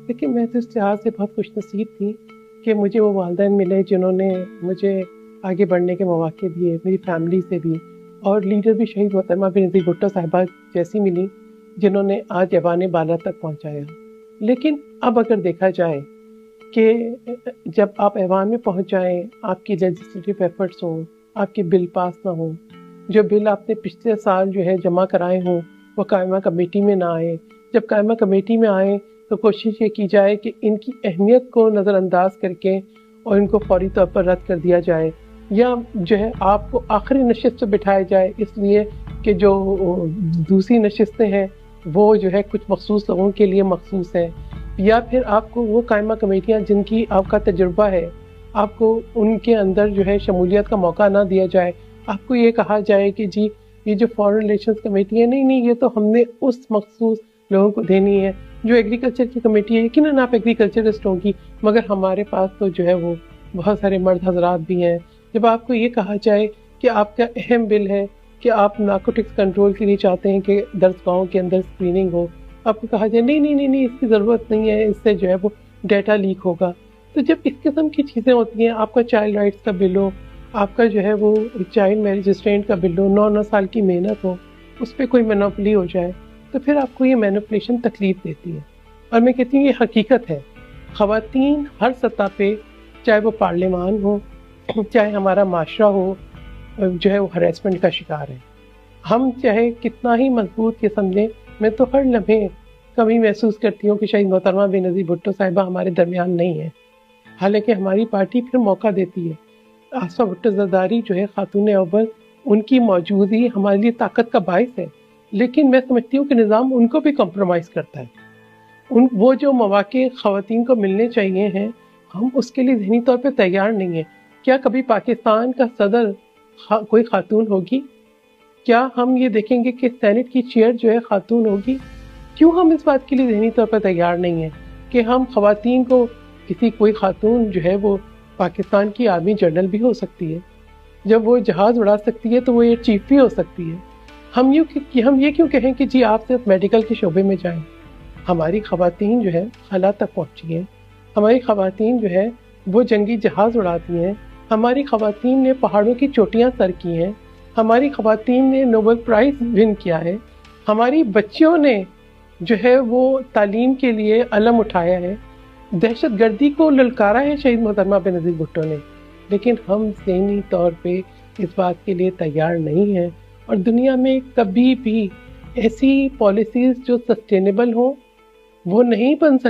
لیکن میں تو اس لحاظ سے بہت خوش نصیب تھی کہ مجھے وہ والدین ملے جنہوں نے مجھے آگے بڑھنے کے مواقع دیے، میری فیملی سے بھی، اور لیڈر بھی شہید محترمہ بینظیر بھٹو صاحبہ جیسی ملی جنہوں نے آج ایوان بالا تک پہنچایا۔ لیکن اب اگر دیکھا جائے کہ جب آپ ایوان میں پہنچ جائیں، آپ کی لیجسلیٹو ایفرٹس ہوں، آپ کے بل پاس نہ ہوں، جو بل آپ نے پچھلے سال جو ہے جمع کرائے ہوں وہ قائمہ کمیٹی میں نہ آئے، جب قائمہ کمیٹی میں آئیں تو کوشش یہ کی جائے کہ ان کی اہمیت کو نظر انداز کر کے اور ان کو فوری طور پر رد کر دیا جائے، یا جو ہے آپ کو آخری نشست پہ بٹھایا جائے اس لیے کہ جو دوسری نشستیں ہیں وہ جو ہے کچھ مخصوص لوگوں کے لیے مخصوص ہیں، یا پھر آپ کو وہ قائمہ کمیٹیاں جن کی آپ کا تجربہ ہے آپ کو ان کے اندر جو ہے شمولیت کا موقع نہ دیا جائے، آپ کو یہ کہا جائے کہ جی یہ جو فارن ریلیشنز کمیٹی ہے نہیں یہ تو ہم نے اس مخصوص لوگوں کو دینی ہے، جو ایگریکلچر کی کمیٹی ہے یقیناً آپ ایگریکلچرسٹ ہوں گی مگر ہمارے پاس تو جو ہے وہ بہت سارے مرد حضرات بھی ہیں۔ جب آپ کو یہ کہا جائے کہ آپ کا اہم بل ہے کہ آپ نارکوٹکس کنٹرول کے لیے چاہتے ہیں کہ درسگاہوں کے اندر اسکریننگ ہو، آپ کو کہا جائے نہیں اس کی ضرورت نہیں ہے، اس سے جو ہے وہ ڈیٹا لیک ہوگا۔ تو جب اس قسم کی چیزیں ہوتی ہیں، آپ کا چائلڈ رائٹس کا بل ہو، آپ کا جو ہے وہ چائلڈ میرج ریسٹرینٹ کا بل ہو، 9 سال کی محنت ہو، اس پہ کوئی مینوپلی ہو جائے تو پھر آپ کو یہ مینوپولیشن تکلیف دیتی ہے۔ اور میں کہتی ہوں یہ حقیقت ہے، خواتین ہر سطح پہ چاہے وہ پارلیمان ہو چاہے ہمارا معاشرہ ہو جو ہے وہ ہریسمنٹ کا شکار ہے۔ ہم چاہے کتنا ہی مضبوط قسم لیں، میں تو ہر لمحے کمی محسوس کرتی ہوں کہ شہید محترمہ بینظیر بھٹو صاحبہ ہمارے درمیان نہیں ہے، حالانکہ ہماری پارٹی پھر موقع دیتی ہے۔ آصفہ بھٹو زرداری جو ہے خاتون اول، ان کی موجودگی ہمارے لیے طاقت کا باعث ہے، لیکن میں سمجھتی ہوں کہ نظام ان کو بھی کمپرومائز کرتا ہے۔ وہ جو مواقع خواتین کو ملنے چاہیے ہیں ہم اس کے لیے ذہنی طور پہ تیار نہیں ہیں۔ کیا کبھی پاکستان کا صدر کوئی خاتون ہوگی؟ کیا ہم یہ دیکھیں گے کہ سینٹ کی چیئر جو ہے خاتون ہوگی؟ کیوں ہم اس بات کے لیے ذہنی طور پر تیار نہیں ہیں کہ ہم خواتین کو کوئی خاتون جو ہے وہ پاکستان کی آرمی جنرل بھی ہو سکتی ہے، جب وہ جہاز اڑا سکتی ہے تو وہ ایئر چیف بھی ہو سکتی ہے۔ ہم یہ کیوں کہیں کہ جی آپ صرف میڈیکل کے شعبے میں جائیں؟ ہماری خواتین جو ہے خلا تک پہنچی ہیں، ہماری خواتین جو ہے وہ جنگی جہاز اڑاتی ہیں، ہماری خواتین نے پہاڑوں کی چوٹیاں سر کی ہیں، ہماری خواتین نے نوبل پرائز ون کیا ہے، ہماری بچیوں نے جو ہے وہ تعلیم کے لیے علم اٹھایا ہے، دہشت گردی کو للکارا ہے شہید محترمہ بینظیر بھٹو نے، لیکن ہم ذہنی طور پہ اس بات کے لیے تیار نہیں ہیں، اور دنیا میں کبھی بھی ایسی پالیسیز جو سسٹینیبل ہوں وہ نہیں بن سکتی۔